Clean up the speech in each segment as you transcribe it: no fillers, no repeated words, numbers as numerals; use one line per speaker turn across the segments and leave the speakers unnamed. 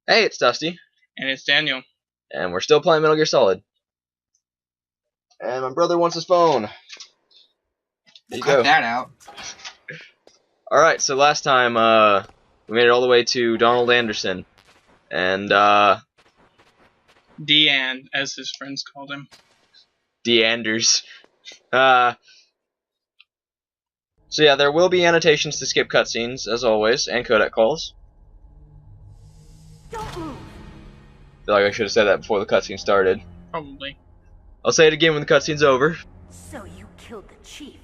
Hey, it's Dusty,
And it's Daniel.
and we're still playing Metal Gear Solid. And my brother wants his phone. There you
Cut
go.
that out.
Alright, so last time, we made it all the way to Donald Anderson. And,
Deanne, as his friends called him.
Deanders. So yeah, there will be annotations to skip cutscenes, as always, and codec calls.
Don't move.
I feel like I should have said that before the cutscene started.
Probably.
I'll say it again when the cutscene's over.
So you killed the chief,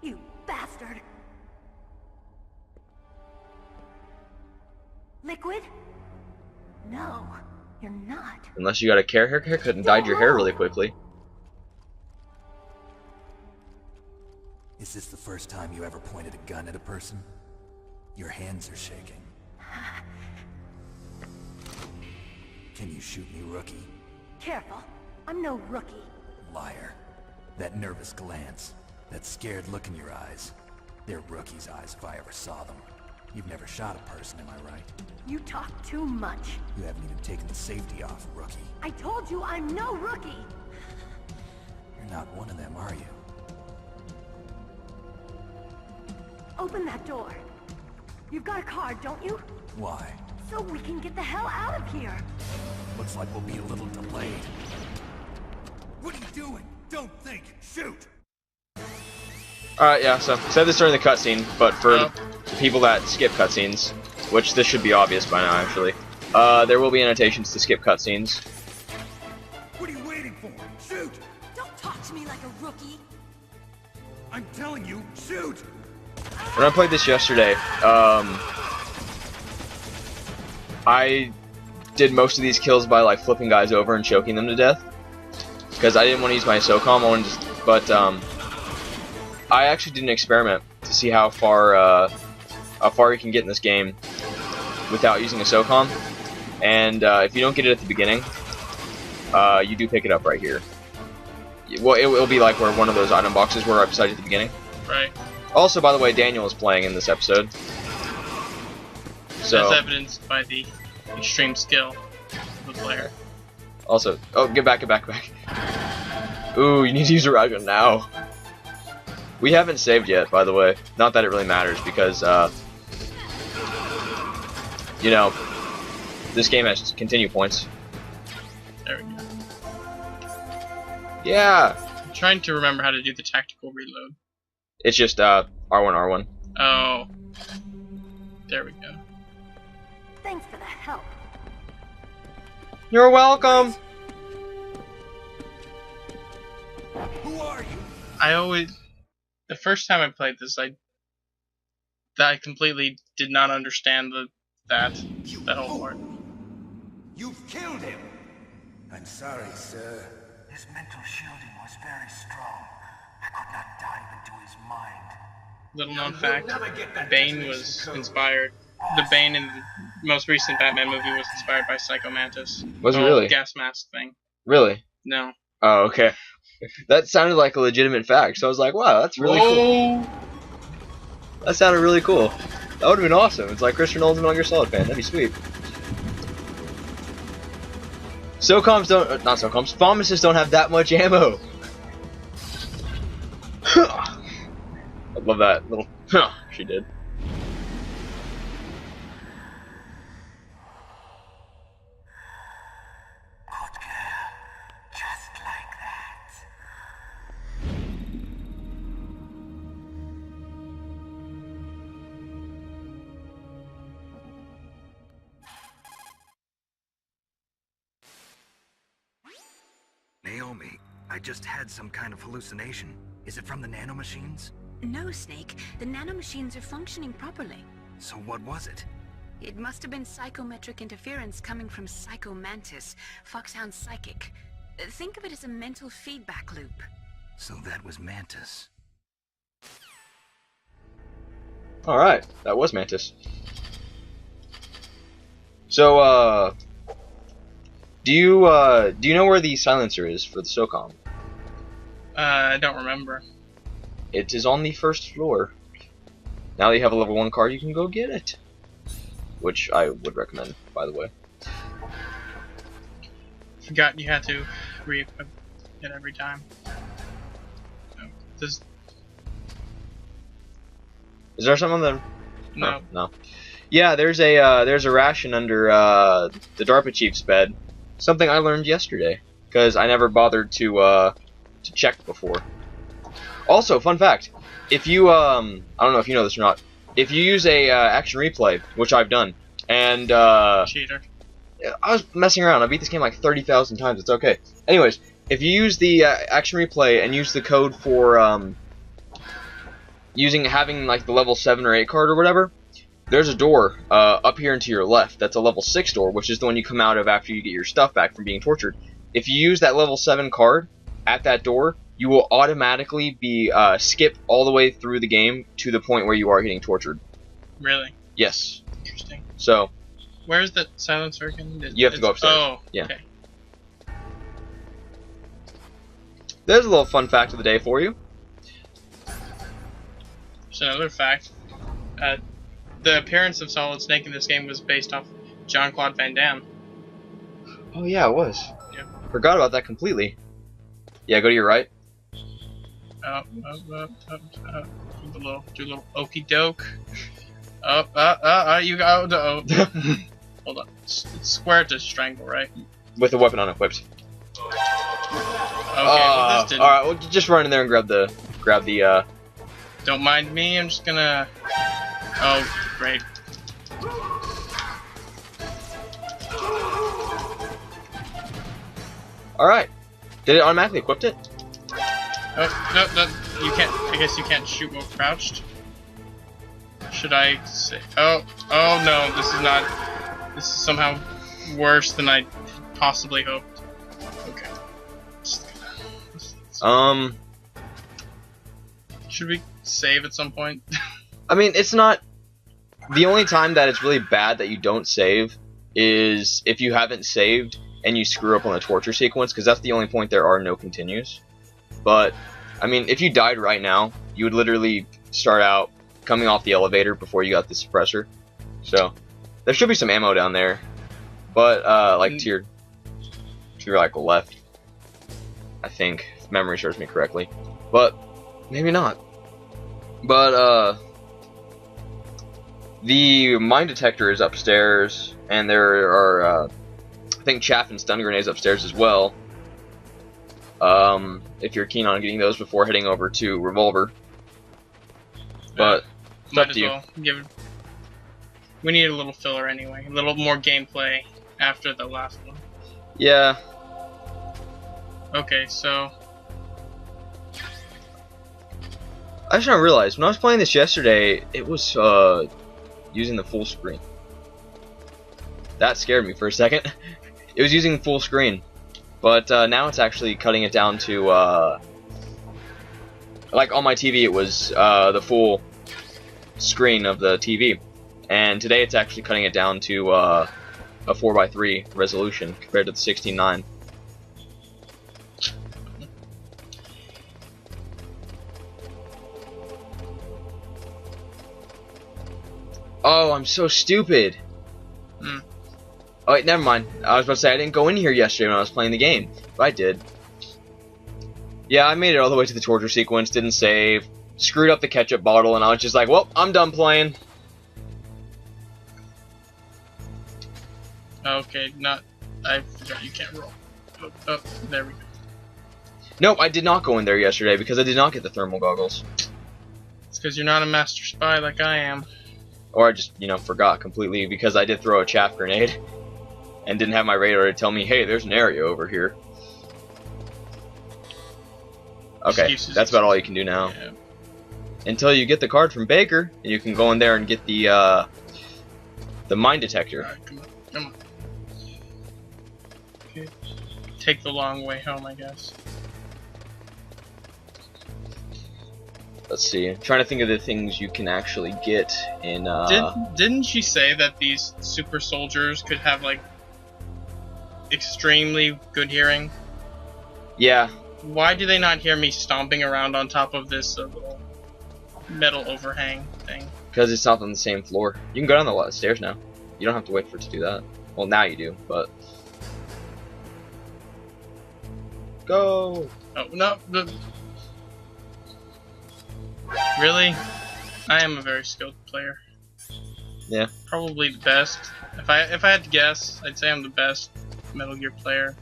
you bastard. Liquid? No, you're not.
Unless you got a haircut and dyed your hair really quickly.
Is this the first time you ever pointed a gun at a person? Your hands are shaking. Can you shoot me, rookie?
Careful, I'm no rookie.
Liar. That nervous glance, that scared look in your eyes. They're rookie's eyes if I ever saw them. You've never shot a person, am I right?
You talk too much.
You haven't even taken the safety off, rookie.
I told you I'm no rookie.
You're not one of them, are you?
Open that door. You've got a card, don't you?
Why?
So we can get the hell out of here.
Looks like we'll be a little delayed. What are you doing? Don't think! Shoot!
Alright, yeah, so I said this during the cutscene, but for the people that skip cutscenes, which this should be obvious by now, actually, there will be annotations to skip cutscenes.
What are you waiting for? Shoot!
Don't talk to me like a rookie.
I'm telling you, shoot!
When I played this yesterday, I did most of these kills by like flipping guys over and choking them to death, because I didn't want to use my SOCOM. I actually did an experiment to see how far you can get in this game without using a SOCOM, and if you don't get it at the beginning, you do pick it up right here. Well, it will be like where one of those item boxes were right beside you at the beginning.
Right.
Also, by the way, Daniel is playing in this episode. So,
As evidenced by the extreme skill of the player.
also, oh, get back. Ooh, you need to use a rifle now. We haven't saved yet, by the way. Not that it really matters, because, you know, this game has continue points.
There we go.
Yeah!
I'm trying to remember how to do the tactical reload.
It's just, R1.
Oh. There we go.
Thanks for the help.
You're welcome!
Who are you?
The first time I played this, I completely did not understand that whole part.
You've killed him! I'm sorry, sir.
His mental shielding was very strong. I could not dive into his mind.
Little known fact, Bane was inspired. The Bane in the most recent Batman movie was inspired by Psycho Mantis.
Was it
The
really?
gas mask thing.
Really?
No.
Oh, okay. That sounded like a legitimate fact, so I was like, wow, that's really cool. That sounded really cool. That would have been awesome. It's like Christopher Nolan's a Metal Gear Solid fan. That'd be sweet. SOCOMs don't... not SOCOMs. FAMASs don't have that much ammo. I love that little... she did.
Good girl. Just like that.
Naomi, I just had some kind of hallucination. Is it from the nanomachines?
No, Snake. The nanomachines are functioning properly.
So what was it?
It must have been psychometric interference coming from Psycho Mantis, Foxhound Psychic. Think of it as a mental feedback loop.
So that was Mantis.
Alright, that was Mantis. So, do you know where the silencer is for the SOCOM?
I don't remember.
It is on the first floor. Now that you have a level 1 card, you can go get it. Which I would recommend, by the way.
Forgot you had to re-equip it every time. Does
Is there something that?
no?
No. Yeah, there's a ration under the DARPA chief's bed. Something I learned yesterday because I never bothered to check before. Also, fun fact: if you I don't know if you know this or not, if you use a action replay, which I've done, and
Cheater.
I was messing around. I beat this game like 30,000 times. It's okay. Anyways, if you use the action replay and use the code for having like the level 7 or 8 card or whatever, there's a door up here and to your left. That's a level 6 door, which is the one you come out of after you get your stuff back from being tortured. If you use that level 7 card at that door, you will automatically be skip all the way through the game to the point where you are getting tortured.
Really?
Yes.
Interesting.
So
Where's the silencer again?
you have to go upstairs.
Oh,
Yeah.
okay.
There's a little fun fact of the day for you.
There's another fact. The appearance of Solid Snake in this game was based off Jean-Claude Van Damme.
Oh yeah, it was.
Yeah.
Forgot about that completely. Yeah, go to your right.
Do a little okey doke. You go. Hold on. It's square to strangle, right?
With the weapon unequipped.
Okay, well, this didn't.
Alright, well, just run in there and grab the
Don't mind me, I'm just gonna... Oh, great.
Alright. Did it automatically equip it?
Oh, no, you can't, I guess you can't shoot while crouched. Should I say, oh no, this is somehow worse than I possibly hoped. Okay. Should we save at some point?
I mean, it's not... The only time that it's really bad that you don't save is if you haven't saved and you screw up on the torture sequence, because that's the only point there are no continues. But, I mean, if you died right now, you would literally start out coming off the elevator before you got the suppressor. So, there should be some ammo down there. But, like, to your like, left. I think, if memory serves me correctly. But, maybe not. But, the mine detector is upstairs, and there are, I think, chaff and stun grenades upstairs as well. If you're keen on getting those before heading over to Revolver. But, it's up to you.
Well we need a little filler anyway. A little more gameplay after the last one.
Yeah.
Okay, so...
I just now realized, when I was playing this yesterday, it was, using the full screen. That scared me for a second. It was using full screen. But, now it's actually cutting it down to, like, on my TV it was, the full screen of the TV. And today it's actually cutting it down to, a 4:3 resolution compared to the 16:9. Oh, I'm so stupid. Oh, wait, never mind. I was about to say I didn't go in here yesterday when I was playing the game. But I did. Yeah, I made it all the way to the torture sequence, didn't save, screwed up the ketchup bottle, and I was just like, well, I'm done playing.
Okay, I forgot you can't roll. Oh, there we go.
Nope, I did not go in there yesterday because I did not get the thermal goggles.
It's because you're not a master spy like I am.
Or I just, forgot completely because I did throw a chaff grenade and didn't have my radar to tell me, hey, there's an area over here. Okay, that's about all you can do now.
Yeah.
Until you get the card from Baker, and you can go in there and get the mine detector.
Alright, come on. Okay. Take the long way home, I guess.
Let's see. I'm trying to think of the things you can actually get in.
Didn't she say that these super soldiers could have like extremely good hearing?
Yeah.
Why do they not hear me stomping around on top of this little metal overhang thing?
Because it's not on the same floor. You can go down the stairs now. You don't have to wait for it to do that. Well, now you do, but Go!
Oh, no. Really? I am a very skilled player.
Yeah.
Probably the best. If I had to guess, I'd say I'm the best Metal Gear player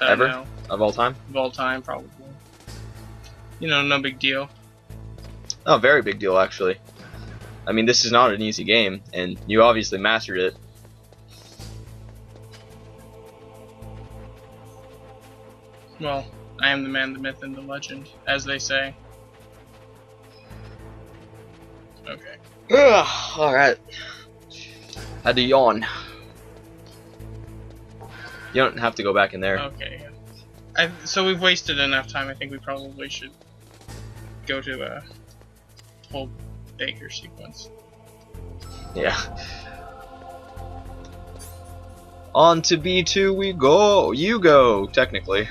that
Ever?
I know
Of all time?
of all time, probably. You know, no big deal.
Oh, very big deal, actually. I mean, this is not an easy game, and you obviously mastered it.
Well, I am the man, the myth, and the legend, as they say. Okay.
Ugh, alright. Had to yawn. You don't have to go back in there.
Okay. So we've wasted enough time. I think we probably should go to a whole Baker sequence.
Yeah. On to B2 we go. You go, technically.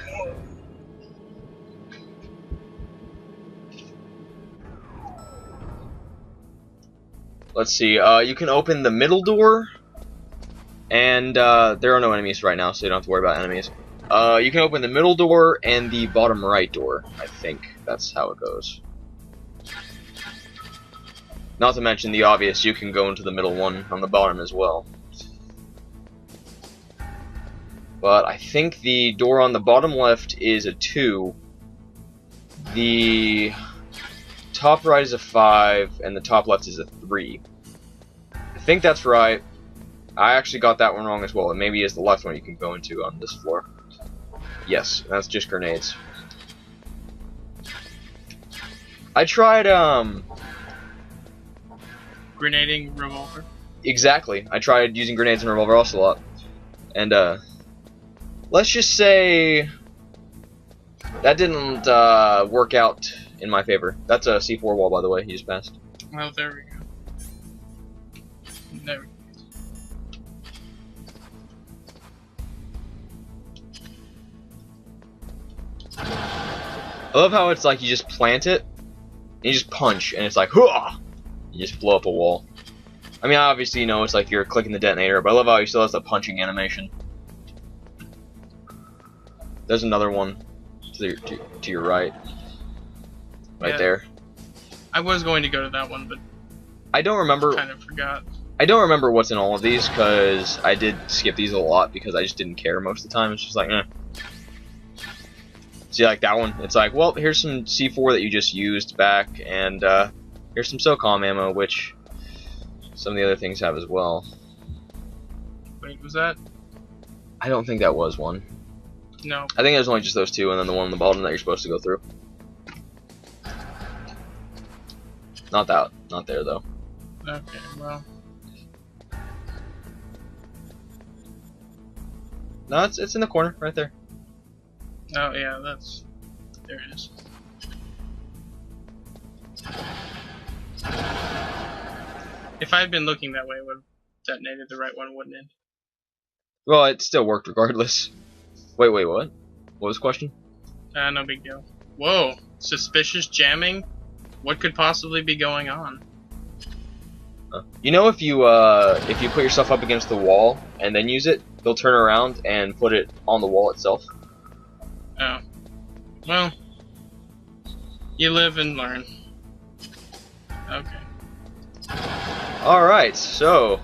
Let's see. You can open the middle door, and there are no enemies right now, so you don't have to worry about enemies. You can open the middle door and the bottom right door. I think that's how it goes. Not to mention the obvious, you can go into the middle one on the bottom as well. But I think the door on the bottom left is a 2. The top right is a 5, and the top left is a 3. I think that's right. I actually got that one wrong as well. It maybe is the left one you can go into on this floor. Yes, that's just grenades. I tried,
Grenading revolver.
Exactly. I tried using grenades and revolver also a lot. And, let's just say that didn't, work out in my favor. That's a C4 wall, by the way, he just passed.
Well, there we go. There we go.
I love how it's like you just plant it, and you just punch, and it's like, hooah! You just blow up a wall. I mean, obviously, you know, it's like you're clicking the detonator, but I love how he still has the punching animation. There's another one to your right. Right
Yeah.
there.
I was going to go to that one, but
I don't remember.
kind of forgot.
I don't remember what's in all of these, because I did skip these a lot, because I just didn't care most of the time. It's just like, eh. See, like that one, it's like, well, here's some C4 that you just used back, and here's some SOCOM ammo, which some of the other things have as well.
Wait, was that?
I don't think that was one.
No.
I think there's only just those two, and then the one on the bottom that you're supposed to go through. Not that, not there though.
Okay, well.
No, it's in the corner, right there.
Oh, yeah, that's... There it is. If I had been looking that way, I would have detonated the right one, wouldn't it?
Well, it still worked regardless. Wait, what? What was the question?
No big deal. Whoa, suspicious jamming? What could possibly be going on?
You know, if you put yourself up against the wall and then use it, they'll turn around and put it on the wall itself.
Oh. Well, you live and learn. Okay.
Alright, so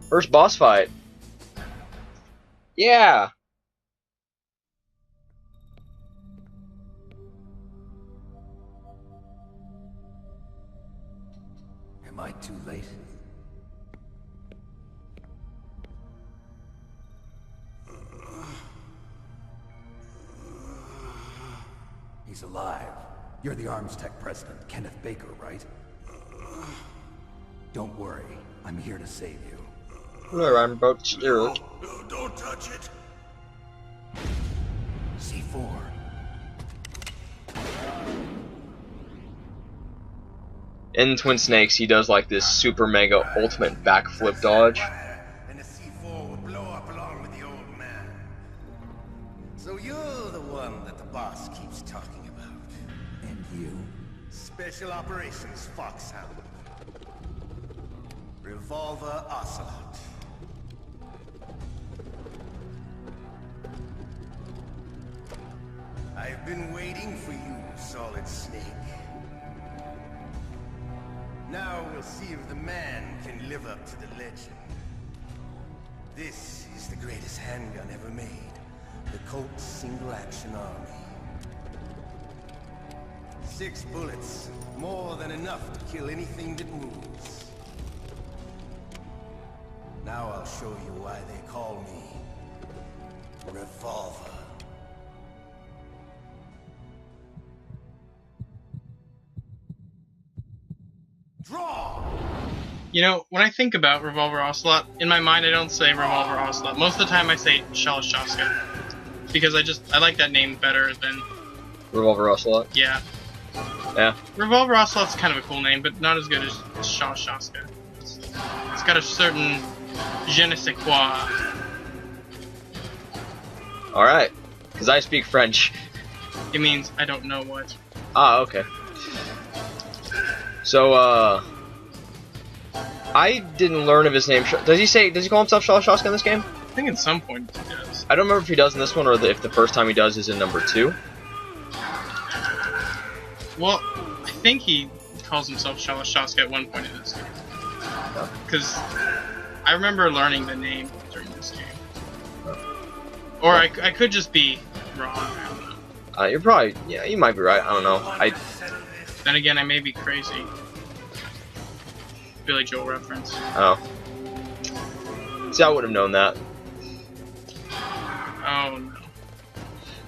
first boss fight. Yeah.
Am I too late? He's alive. You're the Arms Tech president, Kenneth Baker, right? Don't worry. I'm here to save you.
Whatever, I'm about to steer it.
No, don't touch it.
C4.
In Twin Snakes, he does like this super mega ultimate backflip dodge.
And the C4 will blow up along with the old man. So you're the one that the boss keeps talking about.
And you?
Special Operations Foxhound. Revolver Ocelot. I've been waiting for you, Solid Snake. Now we'll see if the man can live up to the legend. This is the greatest handgun ever made. The Colt Single Action Army. 6 bullets, more than enough to kill anything that moves. Now I'll show you why they call me Revolver. Draw!
You know, when I think about Revolver Ocelot, in my mind I don't say Revolver Ocelot. Most of the time I say Shalashaska. Because I like that name better than...
Revolver Ocelot.
Yeah.
Yeah.
Revolver Ocelot's kind of a cool name, but not as good as Shalashaska. It's got a certain je ne sais quoi.
Alright. Because I speak French.
It means I don't know what.
Ah, okay. So, I didn't learn of his name. Does he call himself Shalashaska in this game?
I think at some point he does.
I don't remember if he does in this one or if the first time he does is in number 2.
Well, I think he calls himself Shalashaska at one point in this game. Because I remember learning the name during this game. Or I could just be wrong. I don't know.
You're probably, yeah, you might be right. I don't know.
Then again, I may be crazy. Billy Joel reference.
Oh. See, I would have known that.
Oh no.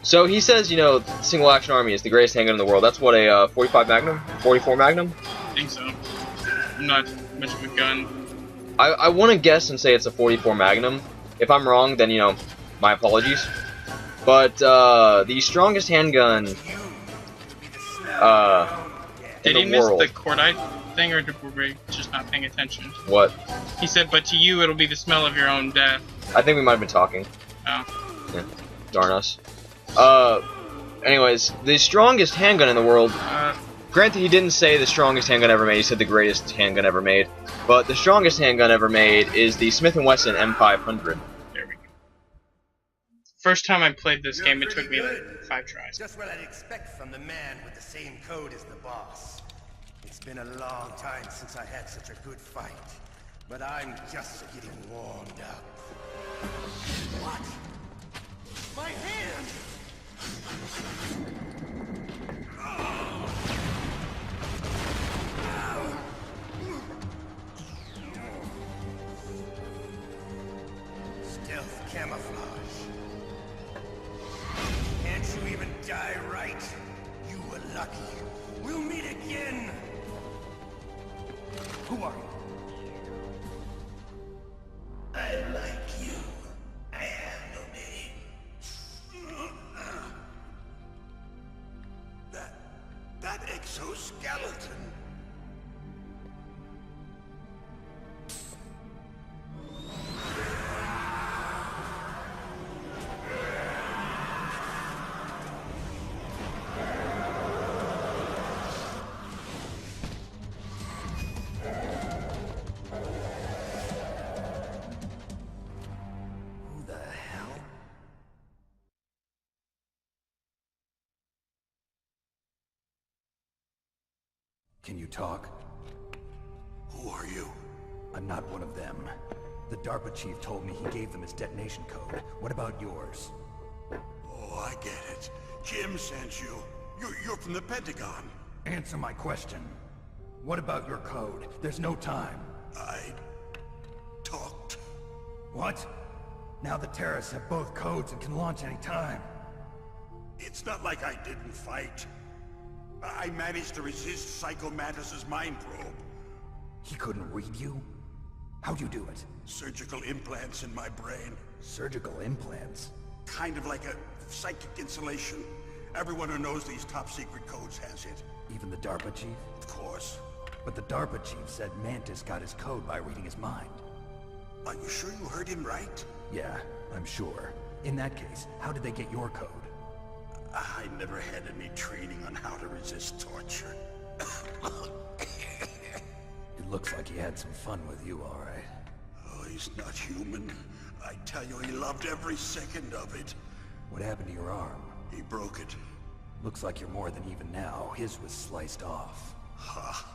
So he says, you know, Single Action Army is the greatest handgun in the world. That's what, a 45 Magnum? 44 Magnum?
I think so. I'm not much of a gun.
I want to guess and say it's a 44 Magnum. If I'm wrong, then, you know, my apologies. But, the strongest handgun,
Did
in
he
the
miss
world.
the cordite thing, or were we just not paying attention?
What?
He said, but to you it'll be the smell of your own death.
I think we might have been talking.
Oh.
Yeah. Darn us. Anyways, the strongest handgun in the world. Granted, he didn't say the strongest handgun ever made. He said the greatest handgun ever made. But the strongest handgun ever made is the Smith & Wesson M500.
There we go. First time I played this game, it took me like 5 tries.
Just what I'd expect from the man with the same code as the boss. It's been a long time since I had such a good fight. But I'm just getting warmed up. What? My hand! Stealth camouflage. Can't you even die right? You were lucky. We'll meet again! Who are you? I like you. I have no name. That exoskeleton.
Who the hell? Can you talk?
Who are you?
I'm not one of them. The DARPA chief told me he gave them his detonation code. What about yours?
Oh, I get it. Jim sent you. You're from the Pentagon.
Answer my question. What about your code? There's no time.
I talked.
What? Now the terrorists have both codes and can launch any time.
It's not like I didn't fight. I managed to resist Psycho Mantis's mind probe.
He couldn't read you? How'd you do it?
Surgical implants in my brain.
Surgical implants?
Kind of like a psychic insulation. Everyone who knows these top secret codes has it.
Even the DARPA chief?
Of course.
But the DARPA chief said Mantis got his code by reading his mind.
Are you sure you heard him right?
Yeah, I'm sure. In that case, how did they get your code?
I never had any training on how to resist torture.
It looks like he had some fun with you, all right.
Oh, he's not human. I tell you, he loved every second of it.
What happened to your arm?
He broke it.
Looks like you're more than even now. His was sliced off.
Ha,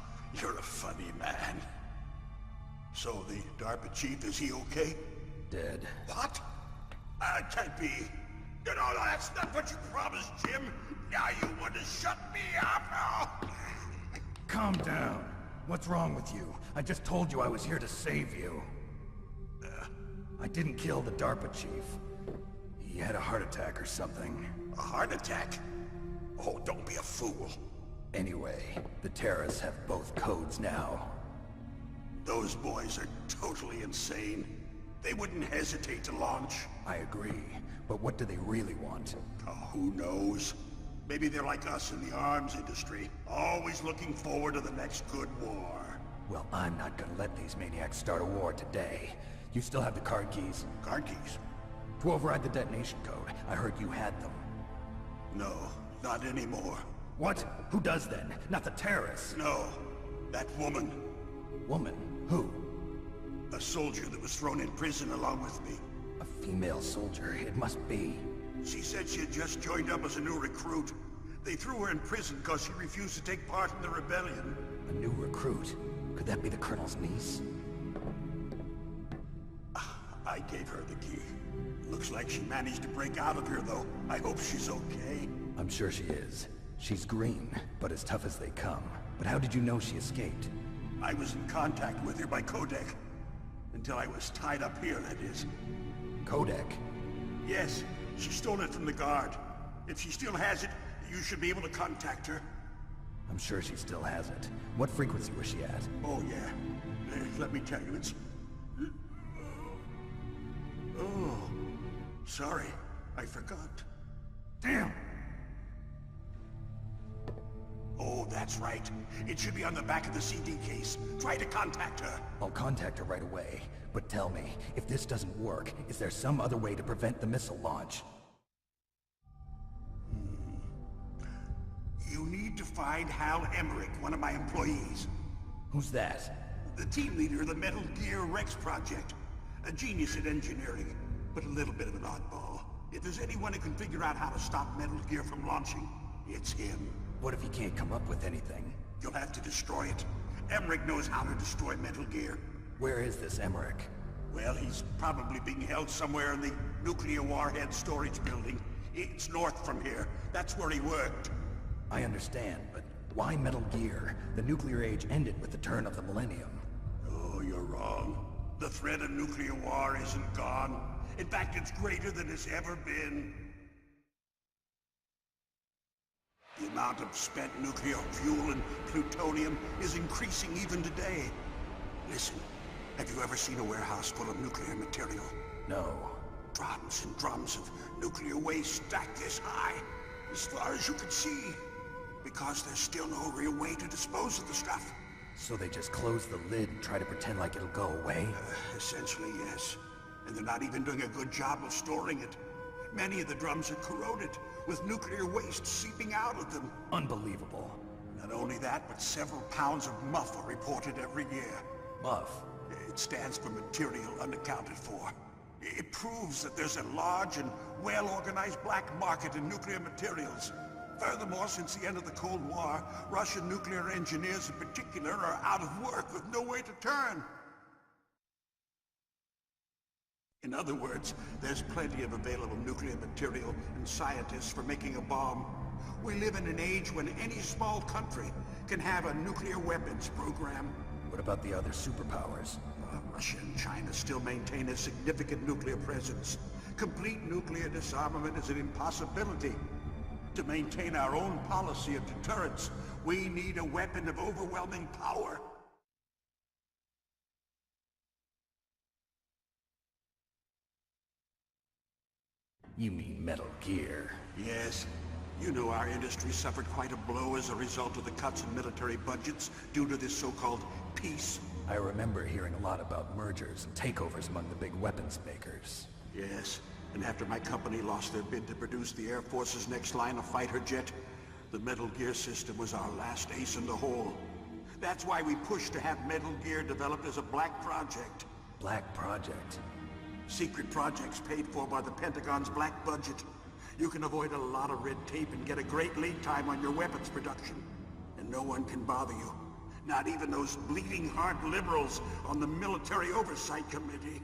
you're a funny man. So the DARPA chief, is he okay?
Dead.
What? Can't be. No, that's not what you promised, Jim. Now you want to shut me up?
Calm down. What's wrong with you? I just told you I was here to save you. I didn't kill the DARPA chief. He had a heart attack or something.
A heart attack? Oh, don't be a fool.
Anyway, the terrorists have both codes now.
Those boys are totally insane. They wouldn't hesitate to launch.
I agree, but what do they really want?
Oh, who knows? Maybe they're like us in the arms industry, always looking forward to the next good war.
Well, I'm not gonna let these maniacs start a war today. You still have the card keys?
Card keys?
To override the detonation code. I heard you had them.
No, not anymore.
What? Who does then? Not the terrorists.
No, that woman.
Woman? Who?
A soldier that was thrown in prison along with me.
A female soldier. It must be.
She said she had just joined up as a new recruit. They threw her in prison because she refused to take part in the rebellion.
A new recruit? Could that be the Colonel's niece?
I gave her the key. Looks like she managed to break out of here, though. I hope she's okay.
I'm sure she is. She's green, but as tough as they come. But how did you know she escaped?
I was in contact with her by codec. Until I was tied up here, that is.
Codec?
Yes, she stole it from the guard. If she still has it, you should be able to contact her.
I'm sure she still has it. What frequency was she at?
Oh, yeah. Let me tell you, it's... Oh, sorry. I forgot. Damn! Oh, that's right. It should be on the back of the CD case. Try to contact her.
I'll contact her right away. But tell me, if this doesn't work, is there some other way to prevent the missile launch?
You need to find Hal Emmerich, one of my employees.
Who's that?
The team leader of the Metal Gear Rex project. A genius at engineering, but a little bit of an oddball. If there's anyone who can figure out how to stop Metal Gear from launching, it's him.
What if he can't come up with anything?
You'll have to destroy it. Emmerich knows how to destroy Metal Gear.
Where is this Emmerich?
Well, he's probably being held somewhere in the nuclear warhead storage building. It's north from here. That's where he worked.
I understand, but why Metal Gear? The nuclear age ended with the turn of the millennium.
Oh, you're wrong. The threat of nuclear war isn't gone. In fact, it's greater than it's ever been. The amount of spent nuclear fuel and plutonium is increasing even today. Listen, have you ever seen a warehouse full of nuclear material?
No.
Drums and drums of nuclear waste stacked this high, as far as you can see. Because there's still no real way to dispose of the stuff.
So they just close the lid and try to pretend like it'll go away?
Essentially, yes. And they're not even doing a good job of storing it. Many of the drums are corroded, with nuclear waste seeping out of them.
Unbelievable.
Not only that, but several pounds of MUF are reported every year.
MUF?
It stands for material unaccounted for. It proves that there's a large and well-organized black market in nuclear materials. Furthermore, since the end of the Cold War, Russian nuclear engineers in particular are out of work with no way to turn. In other words, there's plenty of available nuclear material and scientists for making a bomb. We live in an age when any small country can have a nuclear weapons program.
What about the other superpowers?
Russia and China still maintain a significant nuclear presence. Complete nuclear disarmament is an impossibility. To maintain our own policy of deterrence, we need a weapon of overwhelming power.
You mean Metal Gear?
Yes. You know our industry suffered quite a blow as a result of the cuts in military budgets due to this so-called peace.
I remember hearing a lot about mergers and takeovers among the big weapons makers.
Yes, and after my company lost their bid to produce the Air Force's next line of fighter jet, the Metal Gear system was our last ace in the hole. That's why we pushed to have Metal Gear developed as a black project.
Black project?
Secret projects paid for by the Pentagon's black budget. You can avoid a lot of red tape and get a great lead time on your weapons production. And no one can bother you. Not even those bleeding heart liberals on the Military Oversight Committee.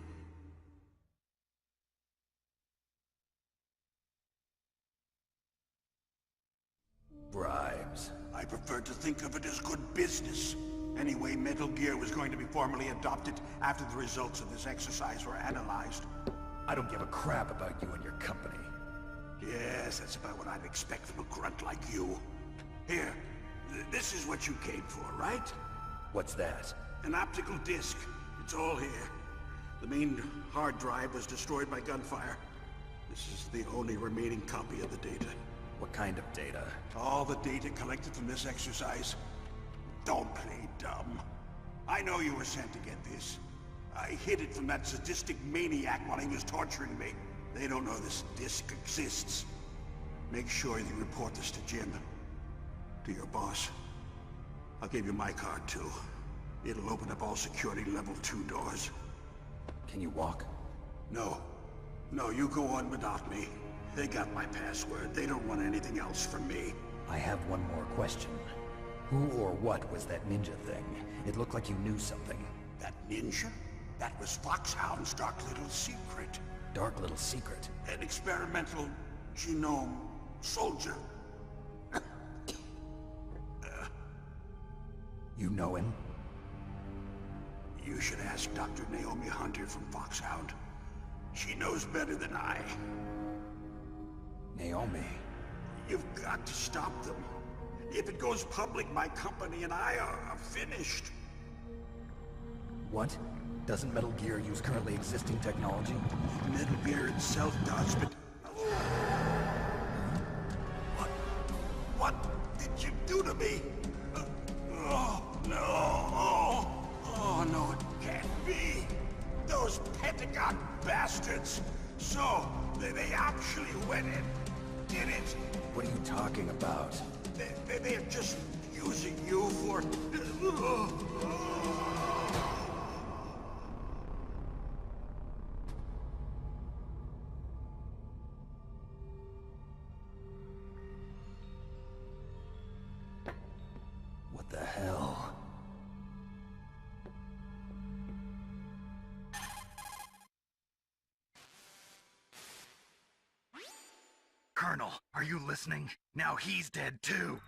Bribes.
I prefer to think of it as good business. Anyway, Metal Gear was going to be formally adopted after the results of this exercise were analyzed.
I don't give a crap about you and your company.
Yes, that's about what I'd expect from a grunt like you. Here, this is what you came for, right?
What's that?
An optical disc. It's all here. The main hard drive was destroyed by gunfire. This is the only remaining copy of the data.
What kind of data?
All the data collected from this exercise. Don't play dumb. I know you were sent to get this. I hid it from that sadistic maniac while he was torturing me. They don't know this disc exists. Make sure you report this to Jim. To your boss. I'll give you my card too. It'll open up all security level 2 doors.
Can you walk?
No. No, you go on without me. They got my password. They don't want anything else from me.
I have one more question. Who or what was that ninja thing? It looked like you knew something.
That ninja? That was Foxhound's dark little secret.
Dark little secret?
An experimental genome soldier.
You know him?
You should ask Dr. Naomi Hunter from Foxhound. She knows better than I.
Naomi?
You've got to stop them. If it goes public, my company and I are finished.
What? Doesn't Metal Gear use currently existing technology?
Metal Gear itself does, but... What did you do to me? Oh, no. Oh, no, it can't be. Those Pentagon bastards. So, they actually went and did it.
What are you talking about?
They're just using you for...
What the hell?
Colonel, are you listening? Now he's dead too.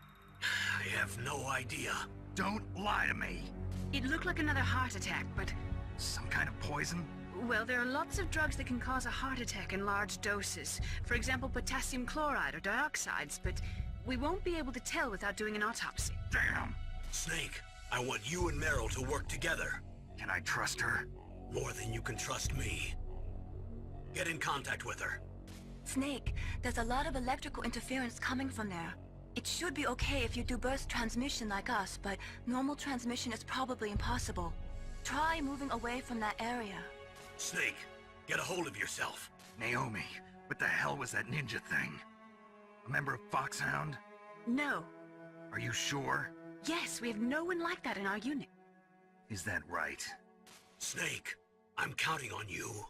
I have no idea.
Don't lie to me.
It looked like another heart attack, but...
Some kind of poison?
Well, there are lots of drugs that can cause a heart attack in large doses. For example, potassium chloride or dioxides, but we won't be able to tell without doing an autopsy.
Damn.
Snake, I want you and Meryl to work together.
Can I trust her?
More than you can trust me. Get in contact with her.
Snake, there's a lot of electrical interference coming from there. It should be okay if you do burst transmission like us, but normal transmission is probably impossible. Try moving away from that area.
Snake, get a hold of yourself.
Naomi, what the hell was that ninja thing? A member of Foxhound?
No.
Are you sure?
Yes, we have no one like that in our unit.
Is that right?
Snake, I'm counting on you.